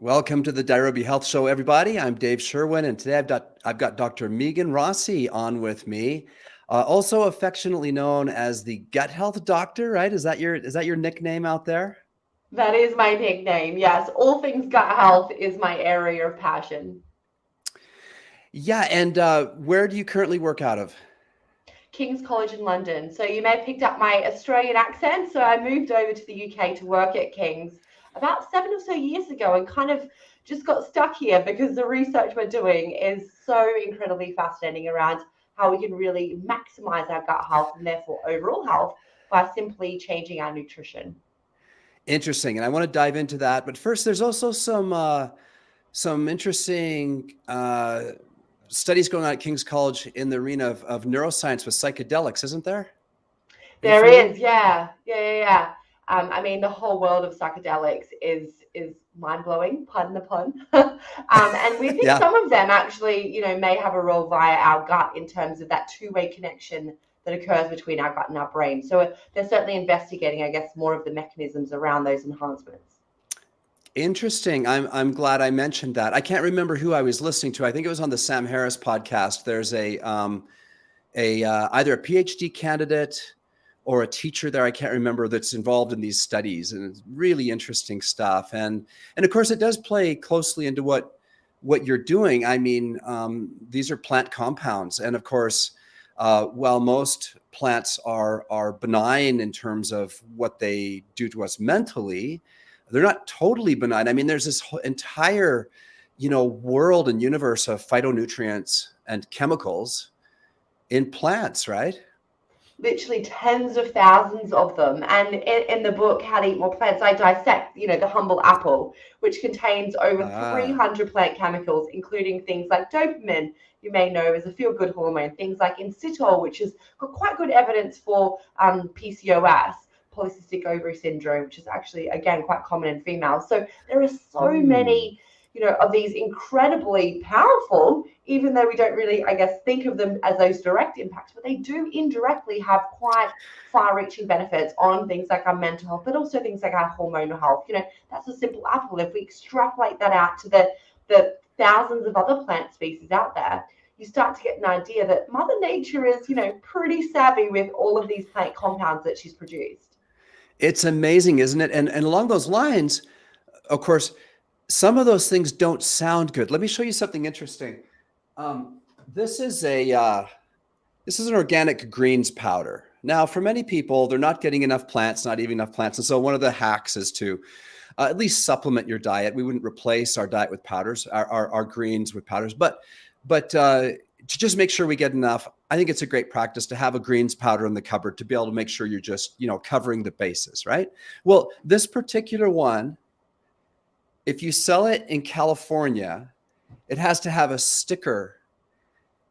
Welcome to the Nairobi Health Show, everybody. I'm Dave Sherwin, and today I've got Dr. Megan Rossi on with me, also affectionately known as the Gut Health Doctor. Right? Is that your nickname out there? That is my nickname. Yes, all things gut health is my area of passion. Yeah, and where do you currently work out of? King's College in London. So you may have picked up my Australian accent. So I moved over to the UK to work at King's about 7 or so years ago and kind of just got stuck here because the research we're doing is so incredibly fascinating around how we can really maximize our gut health and therefore overall health by simply changing our nutrition. Interesting, and I want to dive into that. But first, there's also some interesting studies going on at King's College in the arena of neuroscience with psychedelics, isn't there? Are you There familiar? is, yeah. I mean, the whole world of psychedelics is mind blowing, pardon the pun. And we think Yeah. some of them actually, may have a role via our gut in terms of that two-way connection that occurs between our gut and our brain. So they're certainly investigating, I guess, more of the mechanisms around those enhancements. Interesting. I'm glad I mentioned that. I can't remember who I was listening to. I think it was on the Sam Harris podcast. There's a either a PhD candidate or a teacher there. I can't remember, that's involved in these studies, and it's really interesting stuff. And of course, it does play closely into what you're doing. I mean, these are plant compounds, and of course, while most plants are benign in terms of what they do to us mentally, they're not totally benign. I mean, there's this whole entire, world and universe of phytonutrients and chemicals in plants, right? Literally tens of thousands of them. And in the book, How to Eat More Plants, I dissect, the humble apple, which contains over Ah, 300 plant chemicals, including things like dopamine, you may know as a feel-good hormone, things like inositol, which has got quite good evidence for PCOS, polycystic ovary syndrome, which is actually, again, quite common in females. So there are so hmm. many, of these incredibly powerful, even though we don't really, I guess, think of them as those direct impacts, but they do indirectly have quite far-reaching benefits on things like our mental health, but also things like our hormonal health. That's a simple apple. If we extrapolate that out to the thousands of other plant species out there, you start to get an idea that Mother Nature is, pretty savvy with all of these plant compounds that she's produced. It's amazing, isn't it? And along those lines, of course, some of those things don't sound good. Let me show you something interesting. Um, this is an organic greens powder. Now, for many people, they're not getting enough plants, not eating enough plants, and so one of the hacks is to at least supplement your diet. We wouldn't replace our diet with powders, our greens with powders, but to just make sure we get enough. I think it's a great practice to have a greens powder in the cupboard to be able to make sure you're just covering the bases, right? Well, this particular one, if you sell it in California, it has to have a sticker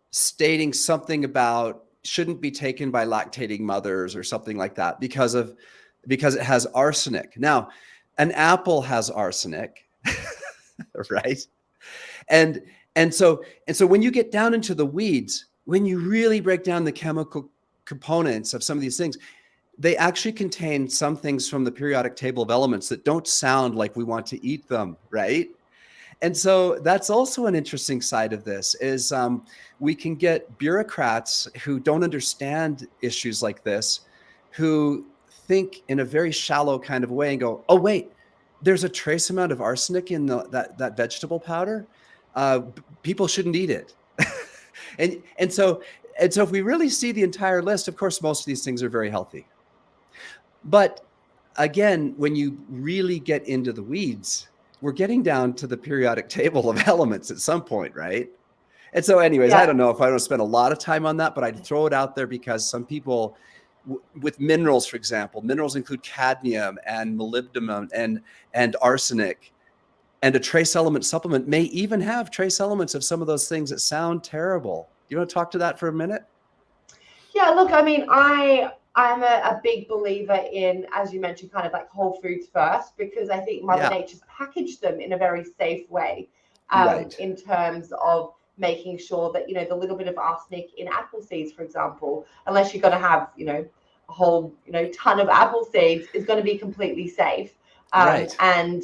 stating something about shouldn't be taken by lactating mothers or something like that because it has arsenic. Now, an apple has arsenic, right? And and so when you get down into the weeds, when you really break down the chemical components of some of these things, they actually contain some things from the periodic table of elements that don't sound like we want to eat them, right? And so that's also an interesting side of this is we can get bureaucrats who don't understand issues like this, who think in a very shallow kind of way and go, oh, wait, there's a trace amount of arsenic in that vegetable powder. People shouldn't eat it. And so if we really see the entire list, of course, most of these things are very healthy. But again, when you really get into the weeds, we're getting down to the periodic table of elements at some point, right? And so, anyways, I Yeah. don't know if I don't spend a lot of time on that, but I'd throw it out there because some people, with minerals, for example, minerals include cadmium and molybdenum and arsenic, and a trace element supplement may even have trace elements of some of those things that sound terrible. Do you want to talk to that for a minute? Yeah, look, I mean, I'm a big believer in, as you mentioned, kind of like whole foods first, because I think Mother Yeah, Nature's packaged them in a very safe way, right. in terms of making sure that, the little bit of arsenic in apple seeds, for example, unless you're going to have, a whole, ton of apple seeds, is going to be completely safe. Right. And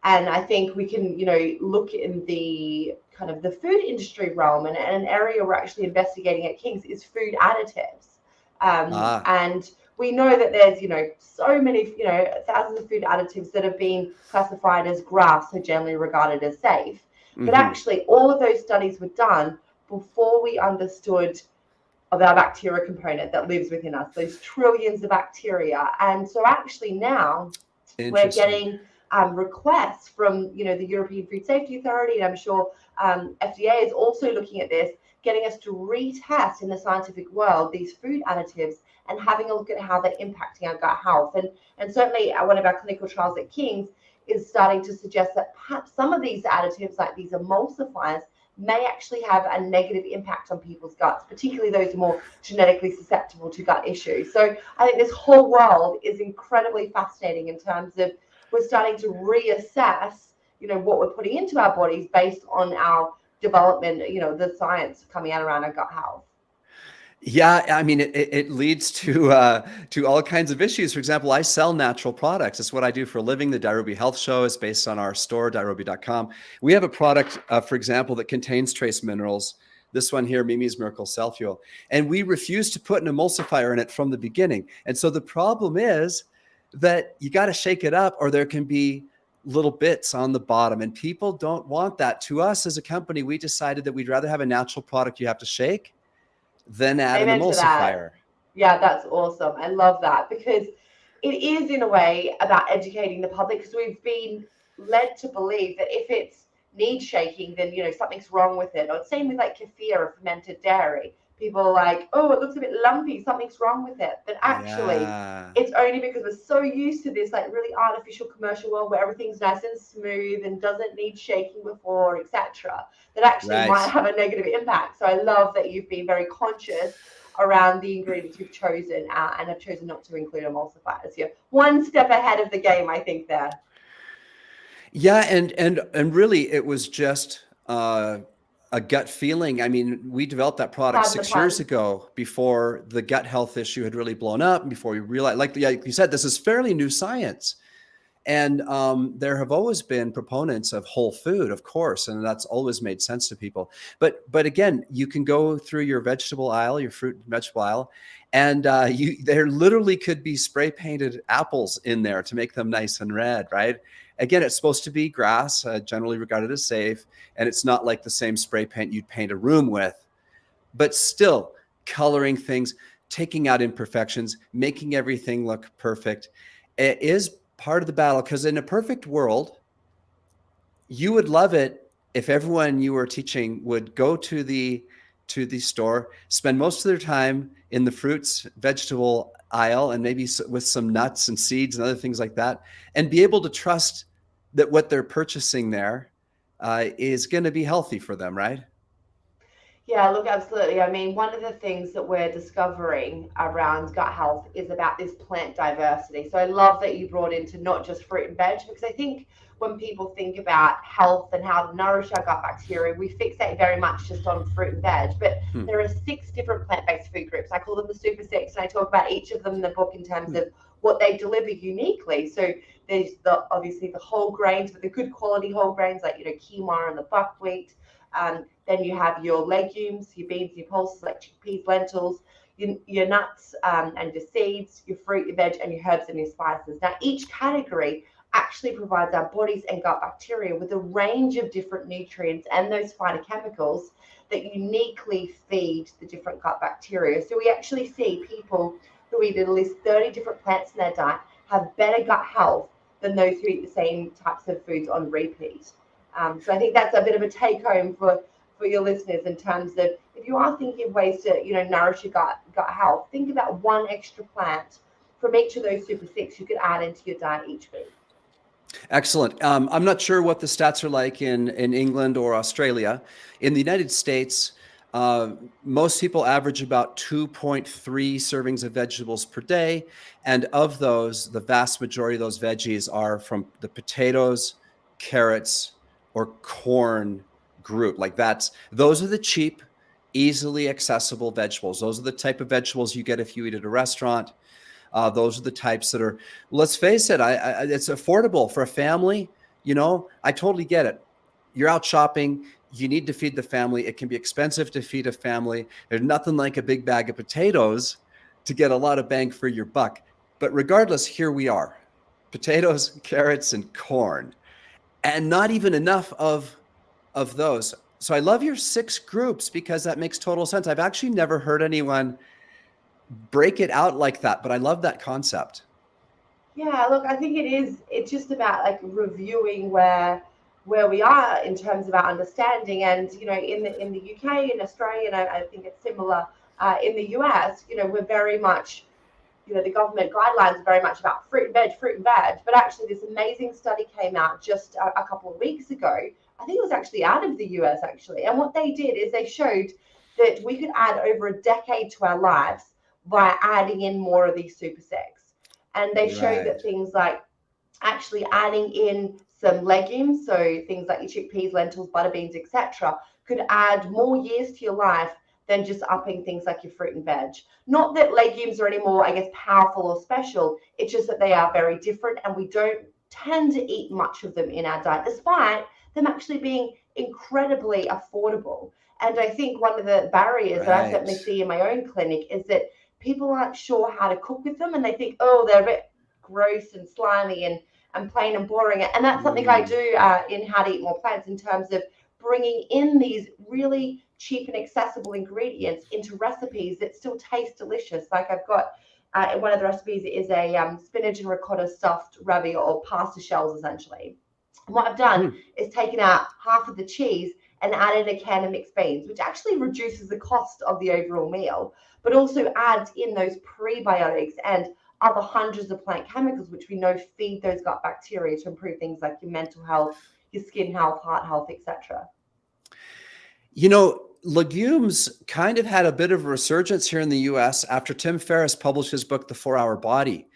And I think we can, look in the kind of the food industry realm, and an area we're actually investigating at King's is food additives. And we know that there's, so many, thousands of food additives that have been classified as GRAS, so generally regarded as safe. But actually, all of those studies were done before we understood of our bacteria component that lives within us, those trillions of bacteria. And so actually now we're getting requests from, the European Food Safety Authority, and I'm sure FDA is also looking at this, getting us to retest in the scientific world these food additives and having a look at how they're impacting our gut health. And certainly one of our clinical trials at King's is starting to suggest that perhaps some of these additives, like these emulsifiers, may actually have a negative impact on people's guts, particularly those more genetically susceptible to gut issues. So I think this whole world is incredibly fascinating in terms of we're starting to reassess, what we're putting into our bodies based on our development, the science coming out around our gut health. Yeah, I mean, it leads to all kinds of issues. For example, I sell natural products. It's what I do for a living. The Diarobi Health Show is based on our store, diarobi.com. We have a product, for example, that contains trace minerals. This one here, Mimi's Miracle Cell Fuel. And we refuse to put an emulsifier in it from the beginning. And so the problem is that you got to shake it up, or there can be little bits on the bottom, and people don't want that. To us as a company, we decided that we'd rather have a natural product you have to shake than add an emulsifier. Yeah, that's awesome. I love that, because it is in a way about educating the public, because we've been led to believe that if it's needs shaking, then something's wrong with it. Or same with like kefir or fermented dairy. People are like, oh, it looks a bit lumpy, something's wrong with it. But actually, it's only because we're so used to this like really artificial commercial world where everything's nice and smooth and doesn't need shaking before, etc., that actually might have a negative impact. So I love that you've been very conscious around the ingredients you've chosen and have chosen not to include emulsifiers. You're one step ahead of the game, I think, there. Yeah, and really, it was just a gut feeling. I mean, we developed that product 6 years ago, before the gut health issue had really blown up, and before we realized, like you said, this is fairly new science. And there have always been proponents of whole food, of course, and that's always made sense to people. But again, you can go through your vegetable aisle, your fruit and vegetable aisle, and there literally could be spray painted apples in there to make them nice and red, right? Again, it's supposed to be grass, generally regarded as safe, and it's not like the same spray paint you'd paint a room with, but still coloring things, taking out imperfections, making everything look perfect. It is part of the battle, because in a perfect world, you would love it if everyone you were teaching would go to the store, spend most of their time in the fruits, vegetable aisle, and maybe with some nuts and seeds and other things like that, and be able to trust that what they're purchasing there is going to be healthy for them, right? Yeah, look, absolutely. I mean, one of the things that we're discovering around gut health is about this plant diversity. So I love that you brought into not just fruit and veg, because I think when people think about health and how to nourish our gut bacteria, we fixate very much just on fruit and veg. But there are 6 different plant-based food groups. I call them the Super Six, and I talk about each of them in the book in terms of what they deliver uniquely. So there's obviously the whole grains, but the good quality whole grains like quinoa and the buckwheat. Then you have your legumes, your beans, your pulses like chickpeas, lentils, your nuts and your seeds, your fruit, your veg, and your herbs and your spices. Now, each category actually provides our bodies and gut bacteria with a range of different nutrients and those phytochemicals that uniquely feed the different gut bacteria. So we actually see people who eat at least 30 different plants in their diet have better gut health than those who eat the same types of foods on repeat. So I think that's a bit of a take home for your listeners in terms of, if you are thinking of ways to nourish your gut health, think about one extra plant from each of those Super Six you could add into your diet each week. Excellent. I'm not sure what the stats are like in England or Australia. In the United States, most people average about 2.3 servings of vegetables per day. And of those, the vast majority of those veggies are from the potatoes, carrots, or corn group. Those are the cheap, easily accessible vegetables. Those are the type of vegetables you get if you eat at a restaurant. Those are the types that are, let's face it, it's affordable for a family. I totally get it. You're out shopping. You need to feed the family. It can be expensive to feed a family. There's nothing like a big bag of potatoes to get a lot of bang for your buck. But regardless, here we are, potatoes, carrots, and corn, and not even enough of those. So I love your 6 groups because that makes total sense. I've actually never heard anyone break it out like that, but I love that concept. Yeah, look, I think it's just about like reviewing where we are in terms of our understanding. And in the UK, in Australia, and I think it's similar in the US. We're very much, the government guidelines are very much about fruit and veg, fruit and veg. But actually, this amazing study came out just a couple of weeks ago. I think it was actually out of the US, actually. And what they did is they showed that we could add over a decade to our lives by adding in more of these super segs. And they showed Right. that things like actually adding in some legumes, so things like your chickpeas, lentils, butter beans, etc., could add more years to your life than just upping things like your fruit and veg. Not that legumes are any more, I guess, powerful or special. It's just that they are very different, and we don't tend to eat much of them in our diet, despite them actually being incredibly affordable. And I think one of the barriers that I Right. certainly see in my own clinic is that people aren't sure how to cook with them, and they think, oh, they're a bit gross and slimy and plain and boring. And that's something I do in How to Eat More Plants, in terms of bringing in these really cheap and accessible ingredients into recipes that still taste delicious. Like I've got one of the recipes is a spinach and ricotta stuffed ravioli, or pasta shells essentially. And what I've done Hmm. is taken out half of the cheese and added a can of mixed beans, which actually reduces the cost of the overall meal, but also adds in those prebiotics and other hundreds of plant chemicals, which we know feed those gut bacteria to improve things like your mental health, your skin health, heart health, etc. Legumes kind of had a bit of a resurgence here in the US after Tim Ferriss published his book, The 4 Hour Body.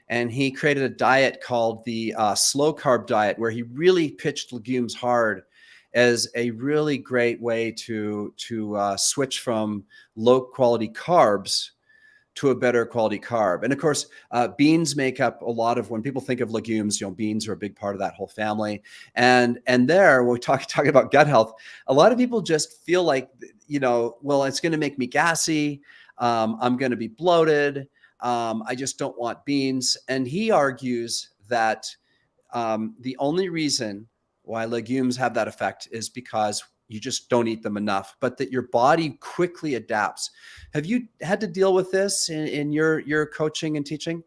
And he created a diet called the slow carb diet, where he really pitched legumes hard as a really great way to switch from low quality carbs to a better quality carb. And of course, beans make up a lot of, when people think of legumes, beans are a big part of that whole family. And there, when we talking about gut health, a lot of people just feel like, well, it's going to make me gassy. I'm going to be bloated. I just don't want beans. And he argues that the only reason why legumes have that effect is because you just don't eat them enough, but that your body quickly adapts. Have you had to deal with this in your coaching and teaching?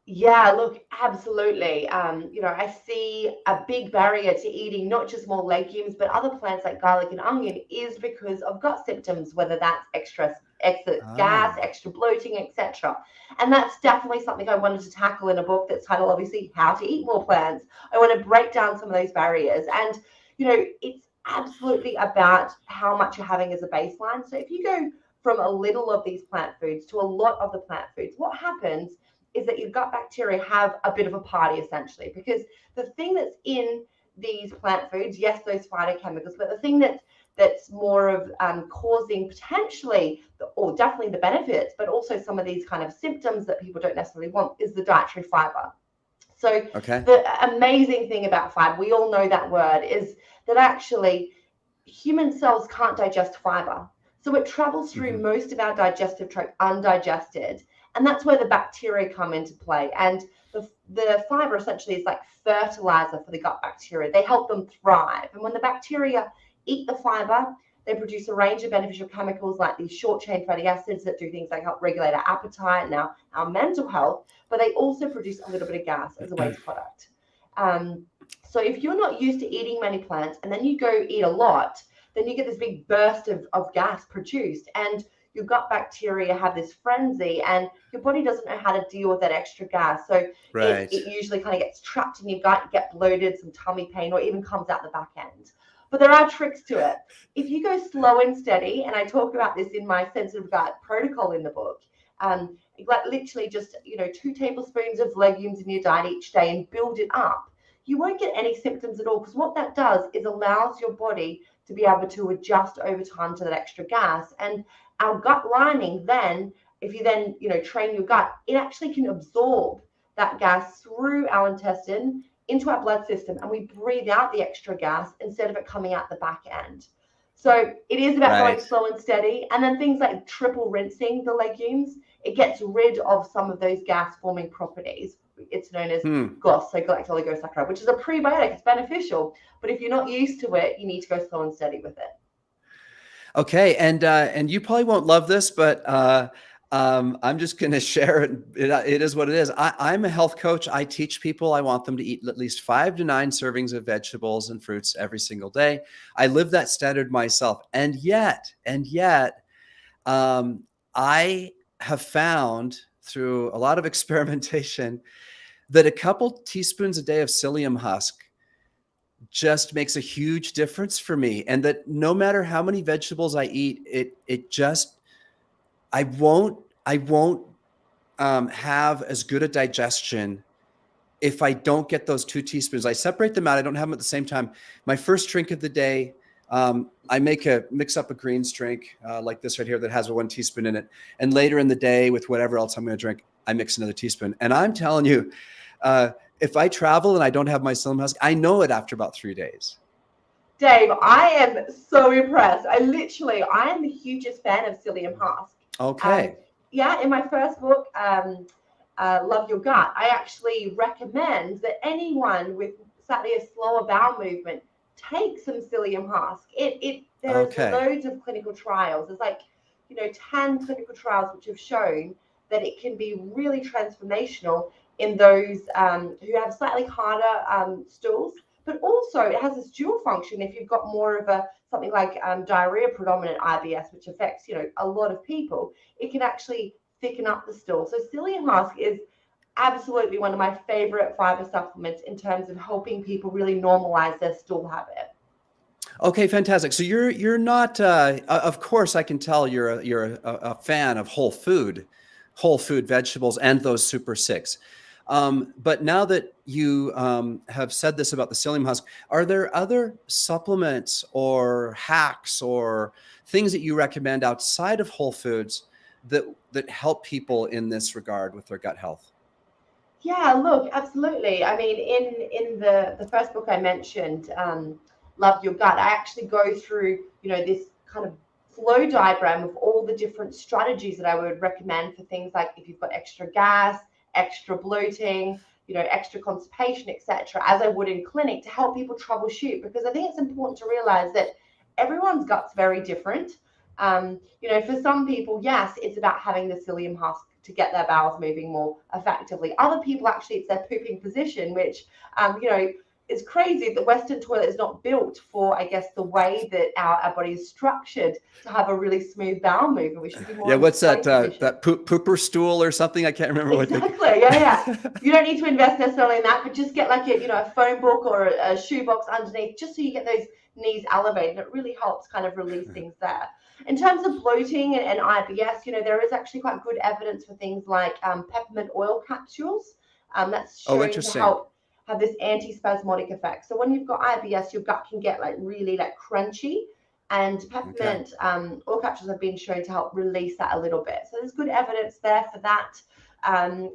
Yeah, look, absolutely. I see a big barrier to eating not just more legumes, but other plants like garlic and onion is because of gut symptoms, whether that's extra gas, Ah, extra bloating, etc. And that's definitely something I wanted to tackle in a book that's titled, obviously, How to Eat More Plants. I want to break down some of those barriers. And, it's absolutely about how much you're having as a baseline. So if you go from a little of these plant foods to a lot of the plant foods, what happens is that your gut bacteria have a bit of a party, essentially, because the thing that's in these plant foods, yes, those phytochemicals, but the thing that's more of causing potentially, or definitely the benefits, but also some of these kind of symptoms that people don't necessarily want, is the dietary fiber. So okay. the amazing thing about fiber, we all know that word, is that actually human cells can't digest fiber. So it travels through Hmm. most of our digestive tract undigested. And that's where the bacteria come into play. And the fiber essentially is like fertilizer for the gut bacteria. They help them thrive. And when the bacteria eat the fiber, they produce a range of beneficial chemicals like these short chain fatty acids that do things like help regulate our appetite and our mental health, but they also produce a little bit of gas as a waste product. Um, so if you're not used to eating many plants and then you go eat a lot, then you get this big burst of gas produced, and your gut bacteria have this frenzy, and your body doesn't know how to deal with that extra gas. So it, Right. it usually kind of gets trapped in your gut, you get bloated, some tummy pain, or even comes out the back end. But there are tricks to it. If you go slow and steady, and I talk about this in my sensitive gut protocol in the book, like literally just 2 tablespoons of legumes in your diet each day and build it up, you won't get any symptoms at all, because what that does is allows your body to be able to adjust over time to that extra gas. And our gut lining then, if you then train your gut, it actually can absorb that gas through our intestine into our blood system and we breathe out the extra gas instead of it coming out the back end. So it is about going slow and steady. And then things like triple rinsing the legumes, it gets rid of some of those gas forming properties. It's known as GOS, so galactic oligosaccharide, which is a prebiotic. It's beneficial. But if you're not used to it, you need to go slow and steady with it. Okay. And you probably won't love this, but I'm just going to share it. It is what it is. I'm a health coach. I teach people. I want them to eat at least 5 to 9 servings of vegetables and fruits every single day. I live that standard myself. And yet, I have found through a lot of experimentation that a couple teaspoons a day of psyllium husk just makes a huge difference for me. And that no matter how many vegetables I eat, I won't have as good a digestion if I don't get those 2 teaspoons. I separate them out. I don't have them at the same time. My first drink of the day, I mix up a greens drink like this right here that has 1 teaspoon in it. And later in the day with whatever else I'm going to drink, I mix another teaspoon. And I'm telling you, if I travel and I don't have my psyllium husk, I know it after about 3 days. Dave, I am so impressed. I am the hugest fan of psyllium husk. Okay. In my first book, Love Your Gut, I actually recommend that anyone with slightly a slower bowel movement take some psyllium husk. There's loads of clinical trials. There's 10 clinical trials which have shown that it can be really transformational in those who have slightly harder stools. But also it has this dual function. If you've got more of something like diarrhea predominant IBS, which affects, a lot of people, it can actually thicken up the stool. So psyllium husk is absolutely one of my favorite fiber supplements in terms of helping people really normalize their stool habit. Okay, fantastic. So you're not, of course I can tell you're a fan of whole food vegetables and those super 6. But now that you have said this about the psyllium husk, are there other supplements or hacks or things that you recommend outside of whole foods that help people in this regard with their gut health? Yeah, look, absolutely. I mean, in the first book I mentioned, Love Your Gut, I actually go through, this kind of flow diagram of all the different strategies that I would recommend for things like if you've got extra gas, extra bloating, extra constipation, etc., as I would in clinic to help people troubleshoot, because I think it's important to realize that everyone's gut's very different. For some people, yes, it's about having the psyllium husk to get their bowels moving more effectively. Other people, actually, it's their pooping position, which, it's crazy. The Western toilet is not built for, I guess, the way that our body is structured to have a really smooth bowel movement. We should be more. Yeah, what's that pooper stool or something? I can't remember exactly. Yeah. You don't need to invest necessarily in that, but just get a phone book or a shoe box underneath, just so you get those knees elevated. It really helps kind of release things there. In terms of bloating and IBS, there is actually quite good evidence for things like peppermint oil capsules. That's shown to help have this antispasmodic effect. So when you've got IBS, your gut can get really crunchy, and peppermint oil capsules have been shown to help release that a little bit. So there's good evidence there for that. I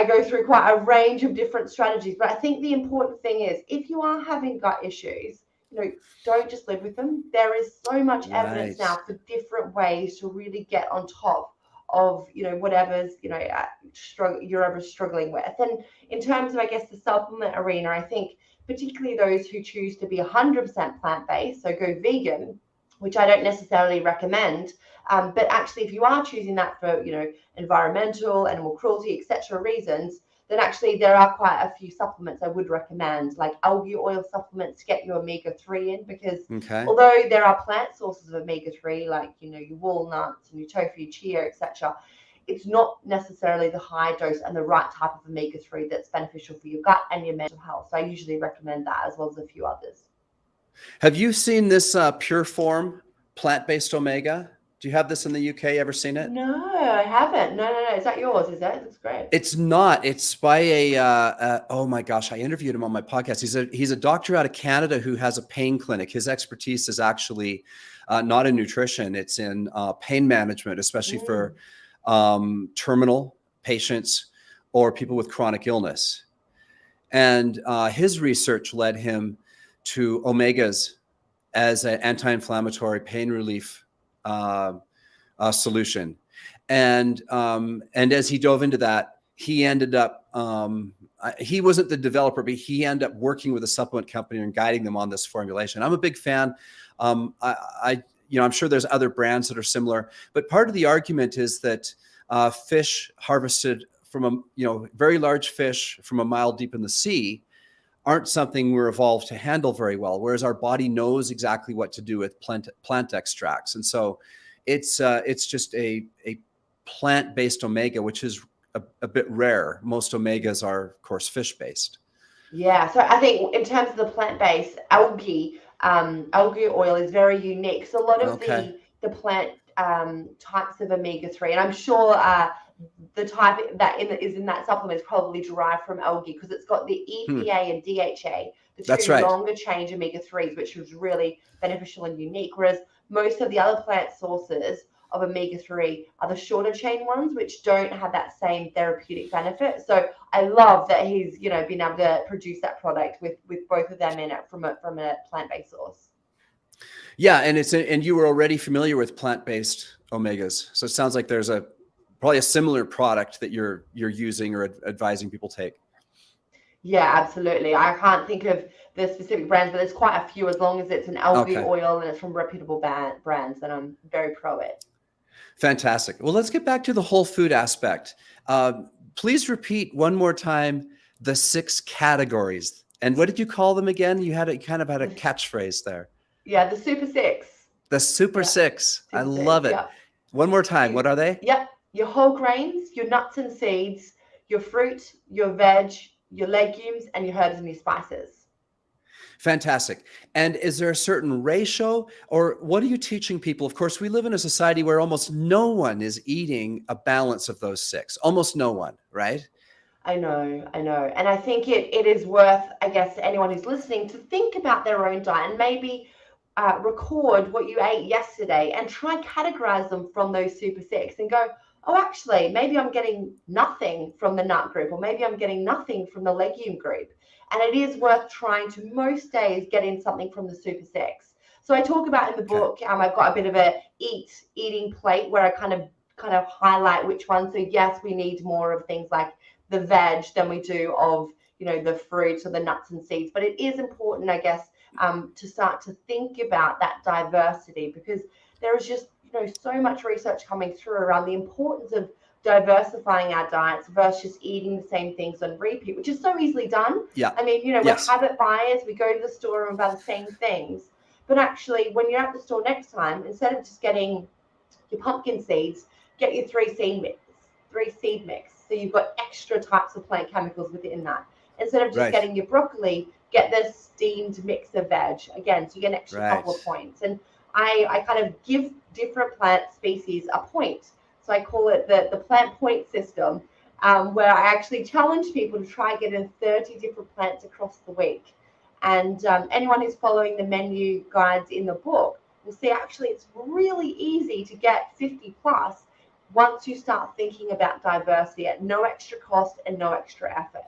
go through quite a range of different strategies, but I think the important thing is if you are having gut issues, don't just live with them. There is so much evidence now for different ways to really get on top of whatever's you're ever struggling with. And in terms of, I guess, the supplement arena, I think particularly those who choose to be 100% plant-based, so go vegan, which I don't necessarily recommend, but actually if you are choosing that for environmental, animal cruelty, etc. reasons, then actually there are quite a few supplements I would recommend, like algae oil supplements to get your omega-3 in, because although there are plant sources of omega-3, like your walnuts and your tofu, your chia, etc., it's not necessarily the high dose and the right type of omega-3 that's beneficial for your gut and your mental health. So I usually recommend that, as well as a few others. Have you seen this pure form plant-based omega? Do you have this in the UK? Ever seen it? No, I haven't. No. Is that yours? Is that? It looks great. It's not. It's by oh my gosh, I interviewed him on my podcast. He's a doctor out of Canada who has a pain clinic. His expertise is actually not in nutrition. It's in pain management, especially for terminal patients or people with chronic illness. And his research led him to omegas as an anti-inflammatory pain relief solution. And as he dove into that, he ended up, he wasn't the developer, but he ended up working with a supplement company and guiding them on this formulation. I'm a big fan. I'm sure there's other brands that are similar, but part of the argument is that fish harvested from very large fish from a mile deep in the sea aren't something we're evolved to handle very well, whereas our body knows exactly what to do with plant extracts. And so it's just a plant-based omega, which is a bit rare. Most omegas are, of course, fish-based. Yeah, so I think in terms of the plant-based algae oil is very unique. So a lot of the plant types of omega-3, and I'm sure the type that is in that supplement is probably derived from algae because it's got the EPA and DHA, the two longer chain omega-3s, which is really beneficial and unique. Whereas most of the other plant sources of omega-3 are the shorter chain ones, which don't have that same therapeutic benefit. So I love that he's been able to produce that product with both of them in it from a plant-based source. Yeah, and you were already familiar with plant-based omegas, so it sounds like there's probably a similar product that you're using or advising people take. Yeah, absolutely. I can't think of the specific brands, but there's quite a few. As long as it's an algae oil and it's from reputable brands, then I'm very pro it. Fantastic. Well, let's get back to the whole food aspect. Please repeat one more time the 6 categories. And what did you call them again? You kind of had a catchphrase there. Yeah, the Super 6. The Super 6. I love it. Yep. One more time. What are they? Yep. Your whole grains, your nuts and seeds, your fruit, your veg, your legumes, and your herbs and your spices. Fantastic. And is there a certain ratio, or what are you teaching people? Of course, we live in a society where almost no one is eating a balance of those 6. Almost no one, right? I know. And I think it is worth, I guess, anyone who's listening to think about their own diet and maybe record what you ate yesterday and try categorize them from those Super 6 and go, oh, actually, maybe I'm getting nothing from the nut group, or maybe I'm getting nothing from the legume group. And it is worth trying to most days get in something from the Super 6. So I talk about in the book, I've got a bit of a eating plate where I kind of highlight which ones. So yes, we need more of things like the veg than we do of, the fruits or the nuts and seeds. But it is important, I guess, to start to think about that diversity, because there is just so much research coming through around the importance of diversifying our diets versus eating the same things on repeat, which is so easily done. Yeah. I mean, we're habit buyers. We go to the store and buy the same things. But actually, when you're at the store next time, instead of just getting your pumpkin seeds, get your 3 seed mix. So you've got extra types of plant chemicals within that. Instead of just getting your broccoli, get the steamed mix of veg. Again, so you get an extra couple of points. And I kind of give different plant species a point. So I call it the plant point system, where I actually challenge people to try getting 30 different plants across the week. And anyone who's following the menu guides in the book will see actually it's really easy to get 50 plus once you start thinking about diversity at no extra cost and no extra effort.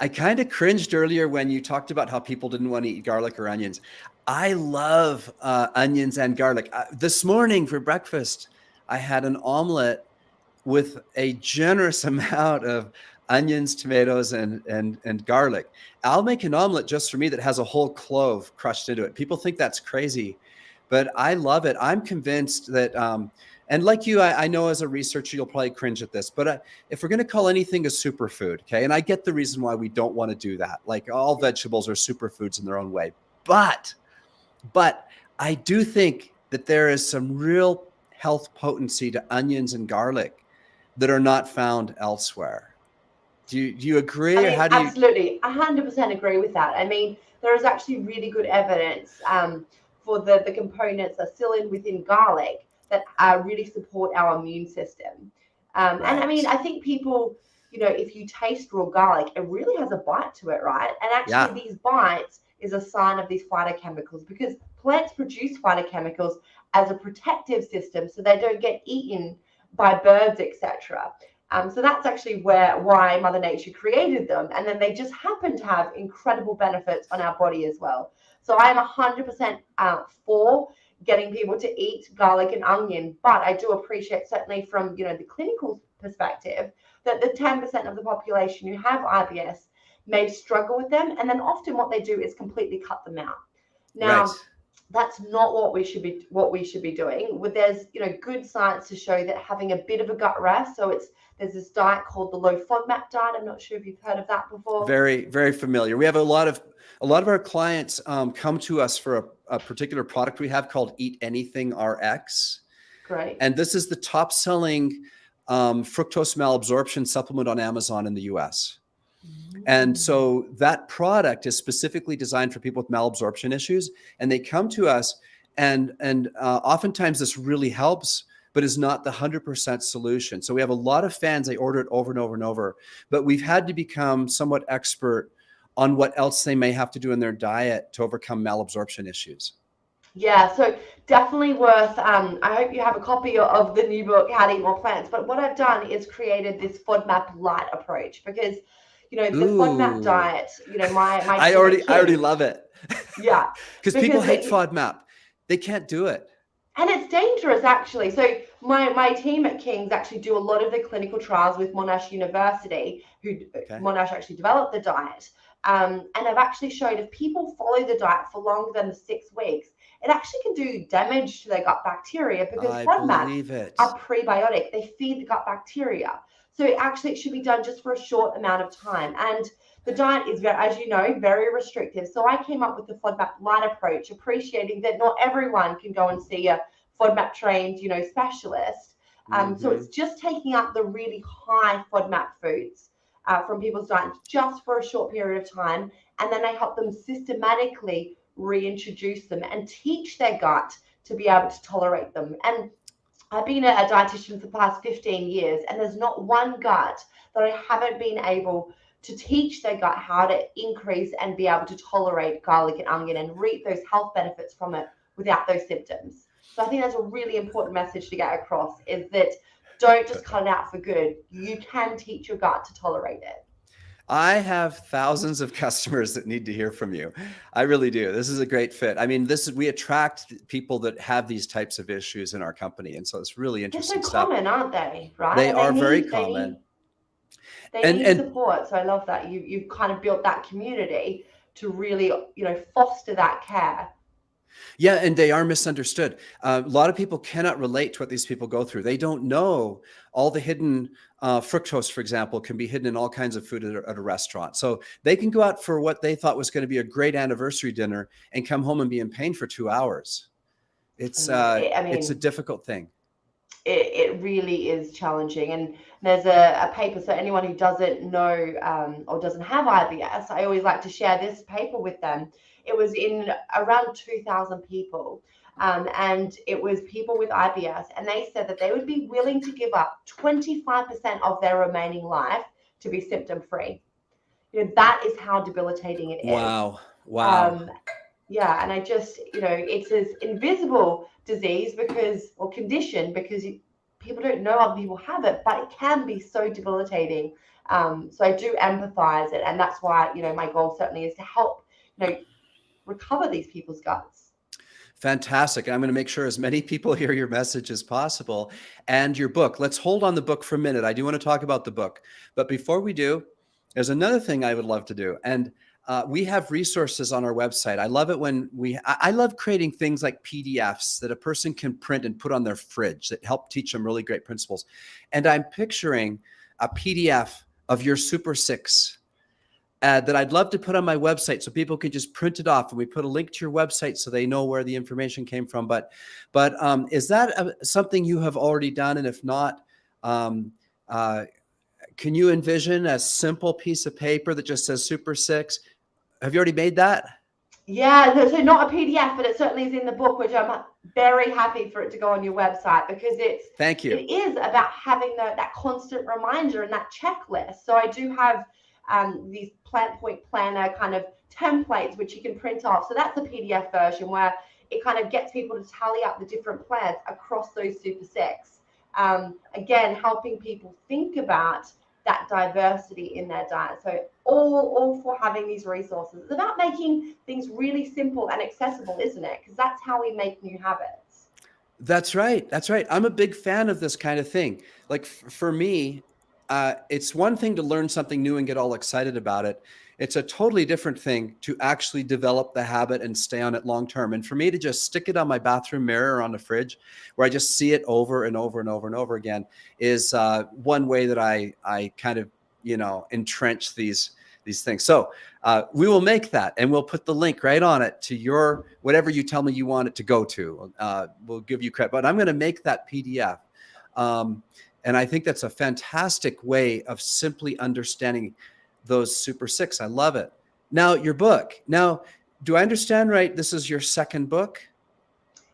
I kind of cringed earlier when you talked about how people didn't want to eat garlic or onions. I love onions and garlic. This morning for breakfast, I had an omelet with a generous amount of onions, tomatoes, and garlic. I'll make an omelet just for me that has a whole clove crushed into it. People think that's crazy, but I love it. I'm convinced that, and like you, I know as a researcher, you'll probably cringe at this, but if we're going to call anything a superfood, okay, and I get the reason why we don't want to do that. Like all vegetables are superfoods in their own way, but I do think that there is some real health potency to onions and garlic that are not found elsewhere. Do you agree? I mean, or how do you... Absolutely. 100% agree with that. I mean, there is actually really good evidence for the components that are still within garlic that really support our immune system. And I mean, I think people, if you taste raw garlic, it really has a bite to it, right? And actually these bites is a sign of these phytochemicals, because plants produce phytochemicals as a protective system so they don't get eaten by birds, etc. So that's actually why Mother Nature created them. And then they just happen to have incredible benefits on our body as well. So I'm 100% for getting people to eat garlic and onion, but I do appreciate, certainly from the clinical perspective, that the 10% of the population who have IBS may struggle with them, and then often what they do is completely cut them out. Now, Right. that's not what we should be doing. There's good science to show that having a bit of a gut rest. So there's this diet called the Low Fodmap Diet. I'm not sure if you've heard of that before. Very, very familiar. We have a lot of our clients come to us for a particular product we have called Eat Anything RX. Great. And this is the top selling fructose malabsorption supplement on Amazon in the US. And so that product is specifically designed for people with malabsorption issues, and they come to us, and oftentimes this really helps, but is not the 100% solution. So we have a lot of fans, they order it over and over and over, but we've had to become somewhat expert on what else they may have to do in their diet to overcome malabsorption issues. Yeah, so definitely worth, I hope you have a copy of the new book, How to Eat More Plants. But what I've done is created this FODMAP light approach, because the FODMAP diet, my I already love it. Yeah. Because people hate FODMAP. They can't do it. And it's dangerous, actually. So my team at King's actually do a lot of the clinical trials with Monash University, Monash actually developed the diet. And I've actually shown if people follow the diet for longer than the 6 weeks, it actually can do damage to their gut bacteria, because FODMAP are prebiotic. They feed the gut bacteria. So it should be done just for a short amount of time. And the diet is, as you know, very restrictive. So I came up with the FODMAP light approach, appreciating that not everyone can go and see a FODMAP trained, specialist. So it's just taking up the really high FODMAP foods from people's diets just for a short period of time. And then I help them systematically reintroduce them and teach their gut to be able to tolerate them. And I've been a dietitian for the past 15 years, and there's not one gut that I haven't been able to teach their gut how to increase and be able to tolerate garlic and onion and reap those health benefits from it without those symptoms. So I think that's a really important message to get across, is that don't just cut it out for good. You can teach your gut to tolerate it. I have thousands of customers that need to hear from you. I really do. This is a great fit. I mean, we attract people that have these types of issues in our company. And so it's really interesting They're so common, aren't they? Right? They are very common. They need support. So I love that you've kind of built that community to really, foster that care. Yeah, and they are misunderstood. A lot of people cannot relate to what these people go through. They don't know all the hidden fructose, for example, can be hidden in all kinds of food at a restaurant. So they can go out for what they thought was going to be a great anniversary dinner and come home and be in pain for 2 hours. It's a difficult thing. It really is challenging. And there's a paper, so anyone who doesn't know or doesn't have IBS, I always like to share this paper with them. It was in around 2,000 people, and it was people with IBS, and they said that they would be willing to give up 25% of their remaining life to be symptom-free. That is how debilitating it is. Wow. Yeah, and I just, it's an invisible disease condition, because people don't know other people have it, but it can be so debilitating. So I do empathize it, and that's why, my goal certainly is to help, recover these people's guts. Fantastic. I'm going to make sure as many people hear your message as possible, and your book. Let's hold on the book for a minute. I do want to talk about the book, but before we do, there's another thing I would love to do. And we have resources on our website. I love it when I love creating things like PDFs that a person can print and put on their fridge that help teach them really great principles. And I'm picturing a PDF of your Super 6 that I'd love to put on my website so people can just print it off, and we put a link to your website so they know where the information came from. But is that something you have already done? And if not, can you envision a simple piece of paper that just says Super 6? Have you already made that? Yeah, so not a PDF, but it certainly is in the book, which I'm very happy for it to go on your website, because Thank you. It is about having that constant reminder and that checklist. So I do have these plant point planner kind of templates which you can print off. So that's the PDF version, where it kind of gets people to tally up the different plants across those Super 6. Again, helping people think about that diversity in their diet. So all for having these resources. It's about making things really simple and accessible, isn't it? Because that's how we make new habits. That's right. That's right. I'm a big fan of this kind of thing. Like for me, it's one thing to learn something new and get all excited about it. It's a totally different thing to actually develop the habit and stay on it long term. And for me to just stick it on my bathroom mirror or on the fridge, where I just see it over and over and over and over again, is one way that I kind of entrench these things. So we will make that, and we'll put the link right on it to your whatever you tell me you want it to go to. We'll give you credit, but I'm going to make that PDF. And I think that's a fantastic way of simply understanding those super six. I love it. Now, your book. Now, do I understand right? This is your second book?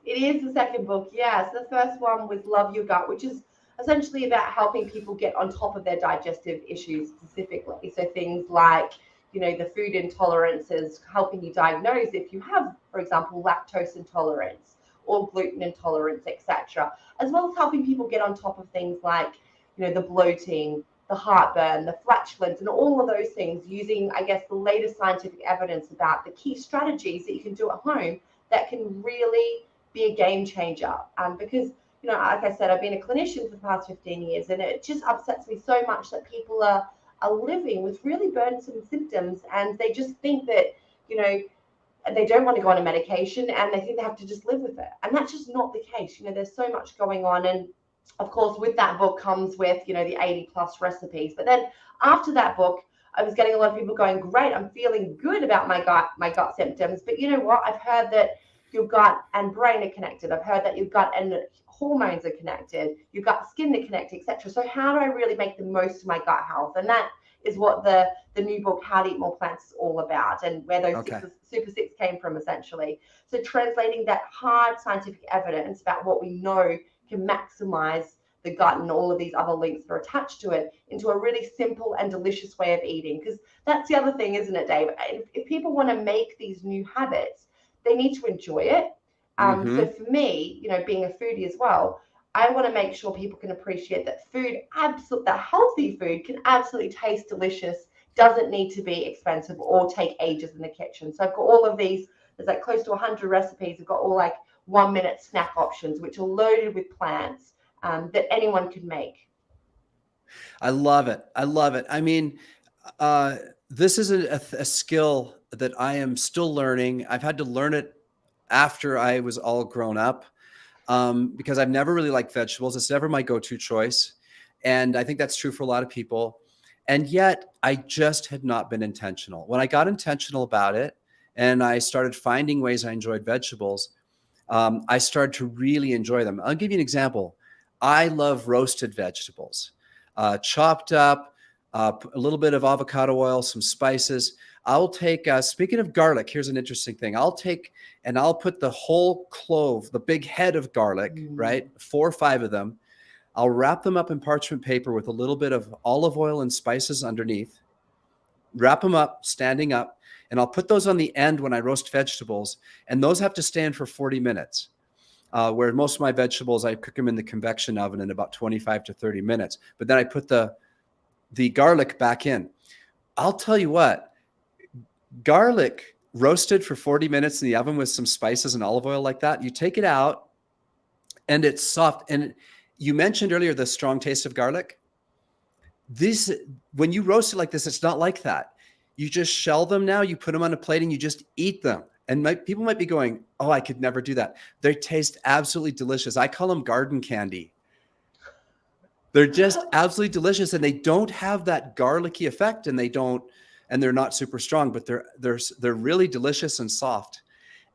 It is the second book, yes. The first one was Love Your Gut, which is essentially about helping people get on top of their digestive issues specifically. So things like, the food intolerances, helping you diagnose if you have, for example, lactose intolerance or gluten intolerance, etc., as well as helping people get on top of things like, the bloating, the heartburn, the flatulence, and all of those things using, I guess, the latest scientific evidence about the key strategies that you can do at home that can really be a game changer. Because, like I said, I've been a clinician for the past 15 years, and it just upsets me so much that people are living with really burdensome symptoms, and they just think that, they don't want to go on a medication, and they think they have to just live with it. And that's just not the case. There's so much going on. And of course, with that book comes with, the 80 plus recipes. But then after that book, I was getting a lot of people going, great, I'm feeling good about my gut symptoms. But you know what? I've heard that your gut and brain are connected. I've heard that your gut and hormones are connected. Your gut, skin are connected, etc. So how do I really make the most of my gut health? And that is what the new book, How to Eat More Plants, is all about, and where those super six came from, essentially. So translating that hard scientific evidence about what we know can maximize the gut and all of these other links that are attached to it into a really simple and delicious way of eating. Because that's the other thing, isn't it, Dave? If people want to make these new habits, they need to enjoy it. So for me, being a foodie as well, I want to make sure people can appreciate that that healthy food can absolutely taste delicious, doesn't need to be expensive or take ages in the kitchen. So I've got all of these, there's like close to 100 recipes. I've got all like 1-minute snack options, which are loaded with plants that anyone can make. I love it. I love it. I mean, this is a skill that I am still learning. I've had to learn it after I was all grown up. Because I've never really liked vegetables. It's never my go-to choice. And I think that's true for a lot of people. And yet I just had not been intentional. When I got intentional about it and I started finding ways I enjoyed vegetables, I started to really enjoy them. I'll give you an example. I love roasted vegetables, chopped up, a little bit of avocado oil, some spices. I'll take, speaking of garlic, here's an interesting thing. I'll put the whole clove, the big head of garlic, right? 4 or 5 of them. I'll wrap them up in parchment paper with a little bit of olive oil and spices underneath, wrap them up, standing up, and I'll put those on the end when I roast vegetables. And those have to stand for 40 minutes. Where most of my vegetables, I cook them in the convection oven in about 25 to 30 minutes. But then I put the garlic back in. I'll tell you what, garlic roasted for 40 minutes in the oven with some spices and olive oil like that, you take it out and it's soft. And you mentioned earlier the strong taste of garlic. When you roast it like this, it's not like that. You just shell them now, you put them on a plate and you just eat them. And people might be going, oh, I could never do that. They taste absolutely delicious. I call them garden candy. They're just absolutely delicious, and they don't have that garlicky effect, and they're not super strong, but they're really delicious and soft.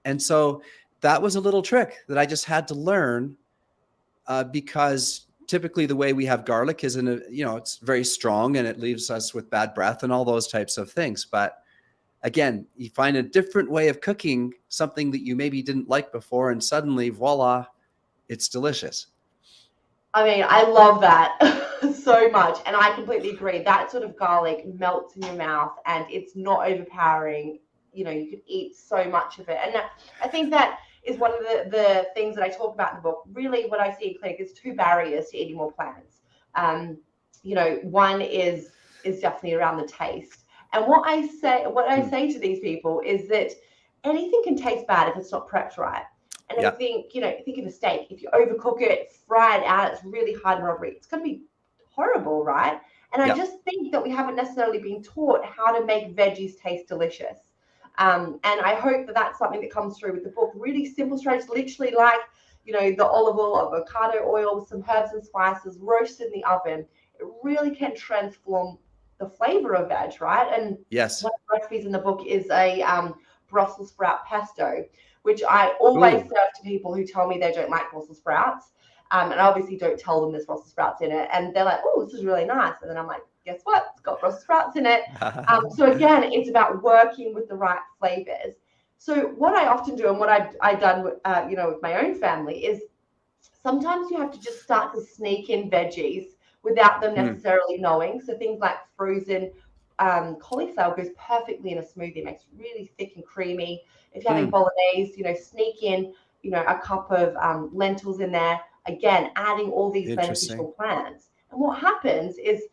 And so that was a little trick that I just had to learn, because typically the way we have garlic is it's very strong and it leaves us with bad breath and all those types of things. But again, you find a different way of cooking something that you maybe didn't like before, and suddenly, voila, it's delicious. I mean, I love that so much. And I completely agree. That sort of garlic melts in your mouth and it's not overpowering. You could eat so much of it. And I think that is one of the things that I talk about in the book. Really, what I see in clinic is two barriers to eating more plants. One is definitely around the taste. And what I say to these people is that anything can taste bad if it's not prepped right. And I think, think of a steak. If you overcook it, fry it out, it's really hard and rubbery. It's going to be horrible, right? And I just think that we haven't necessarily been taught how to make veggies taste delicious. And I hope that that's something that comes through with the book. Really simple strategies, literally like, the olive oil, avocado oil with some herbs and spices roasted in the oven. It really can transform the flavor of veg, right? And yes, one of the recipes in the book is a Brussels sprout pesto, which I always serve to people who tell me they don't like Brussels sprouts. And I obviously don't tell them there's Brussels sprouts in it. And they're like, oh, this is really nice. And then I'm like, guess what? It's got Brussels sprouts in it. So again, it's about working with the right flavors. So what I often do and what I've done, with my own family is sometimes you have to just start to sneak in veggies without them necessarily knowing. So things like frozen cauliflower goes perfectly in a smoothie. It makes it really thick and creamy. If you're having bolognese, sneak in, a cup of lentils in there. Again, adding all these beneficial plants. And what happens is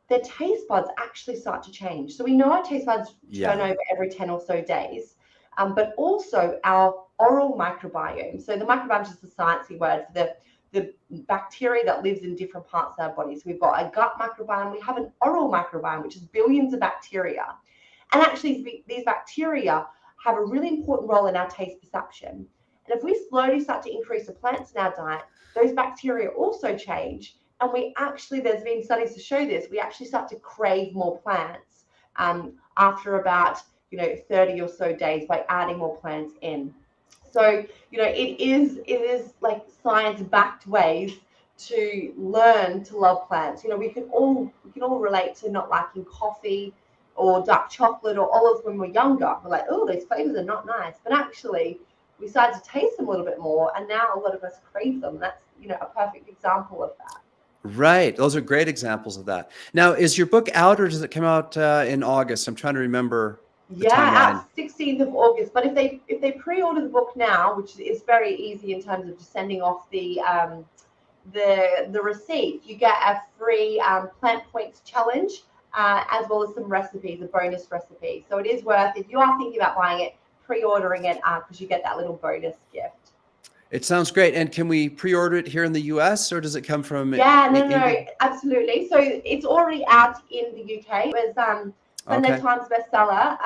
their taste buds actually start to change. So we know our taste buds turn over every 10 or so days, but also our oral microbiome. So the microbiome is just a sciencey word for the bacteria that lives in different parts of our bodies. We've got a gut microbiome. We have an oral microbiome, which is billions of bacteria. And actually, these bacteria have a really important role in our taste perception. And if we slowly start to increase the plants in our diet, those bacteria also change. And there's been studies to show this, we actually start to crave more plants after about, 30 or so days by adding more plants in. So, it is like science-backed ways to learn to love plants. We can all relate to not liking coffee or dark chocolate or olives when we're younger. We're like, oh, those flavors are not nice. But actually, we started to taste them a little bit more, and now a lot of us crave them. That's, a perfect example of that. Right. Those are great examples of that. Now, is your book out or does it come out in August? I'm trying to remember the timeline. Out 16th of August. But if they pre-order the book now, which is very easy in terms of just sending off the receipt, you get a free plant points challenge as well as some recipes, a bonus recipe. So it is worth, if you are thinking about buying it, pre-ordering it because you get that little bonus gift. It sounds great. And can we pre-order it here in the US or does it come from No, absolutely. So it's already out in the UK. It was Sunday Times bestseller.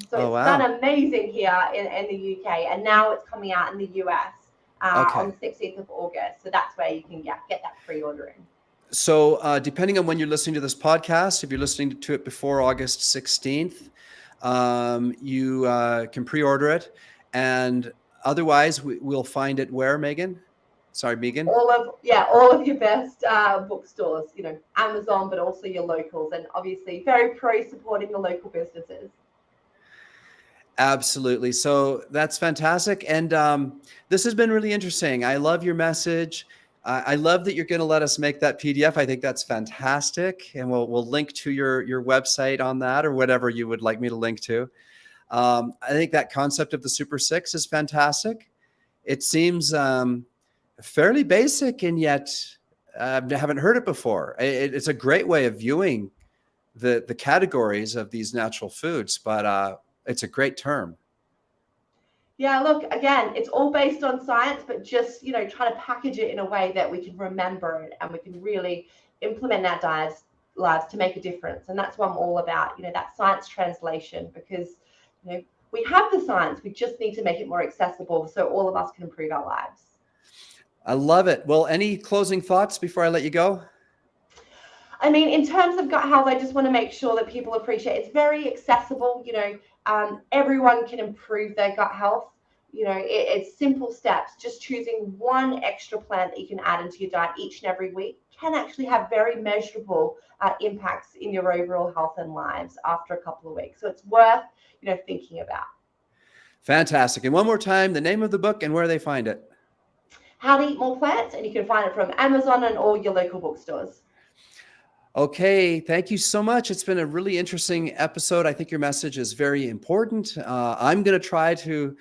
So it's done amazing here in the UK, and now it's coming out in the US on the 16th of August. So that's where you can get that pre-ordering. So depending on when you're listening to this podcast, if you're listening to it before August 16th, you can pre-order it. And otherwise, we'll find it where, Megan? Sorry, Megan? All of your best bookstores, Amazon, but also your locals, and obviously very pro supporting the local businesses. Absolutely. So that's fantastic. And this has been really interesting. I love your message. I love that you're going to let us make that PDF. I think that's fantastic. And we'll link to your website on that or whatever you would like me to link to. I think that concept of the Super Six is fantastic. It seems fairly basic, and yet I haven't heard it before. It's a great way of viewing the categories of these natural foods, but it's a great term. Yeah, look, again, it's all based on science, but just, try to package it in a way that we can remember it and we can really implement our lives to make a difference. And that's what I'm all about, that science translation, because, we have the science, we just need to make it more accessible so all of us can improve our lives. I love it. Well, any closing thoughts before I let you go? I mean, in terms of gut health, I just want to make sure that people appreciate it's very accessible. Everyone can improve their gut health. It's simple steps. Just choosing one extra plant that you can add into your diet each and every week can actually have very measurable impacts in your overall health and lives after a couple of weeks. So it's worth, thinking about. Fantastic. And one more time, the name of the book and where they find it. How to Eat More Plants, and you can find it from Amazon and all your local bookstores. Okay, thank you so much. It's been a really interesting episode. I think your message is very important. I'm going to try to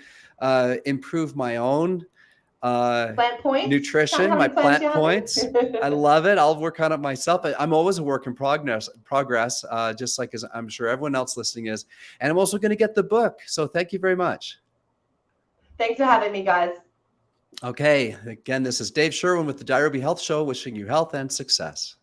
improve my own Plant points. nutrition, Count how my many plants plant you have. points. I love it. I'll work on it myself. I'm always a work in progress, just like as I'm sure everyone else listening is. And I'm also going to get the book. So thank you very much. Thanks for having me, guys. Okay. Again, this is Dave Sherwin with the Diary Health Show, wishing you health and success.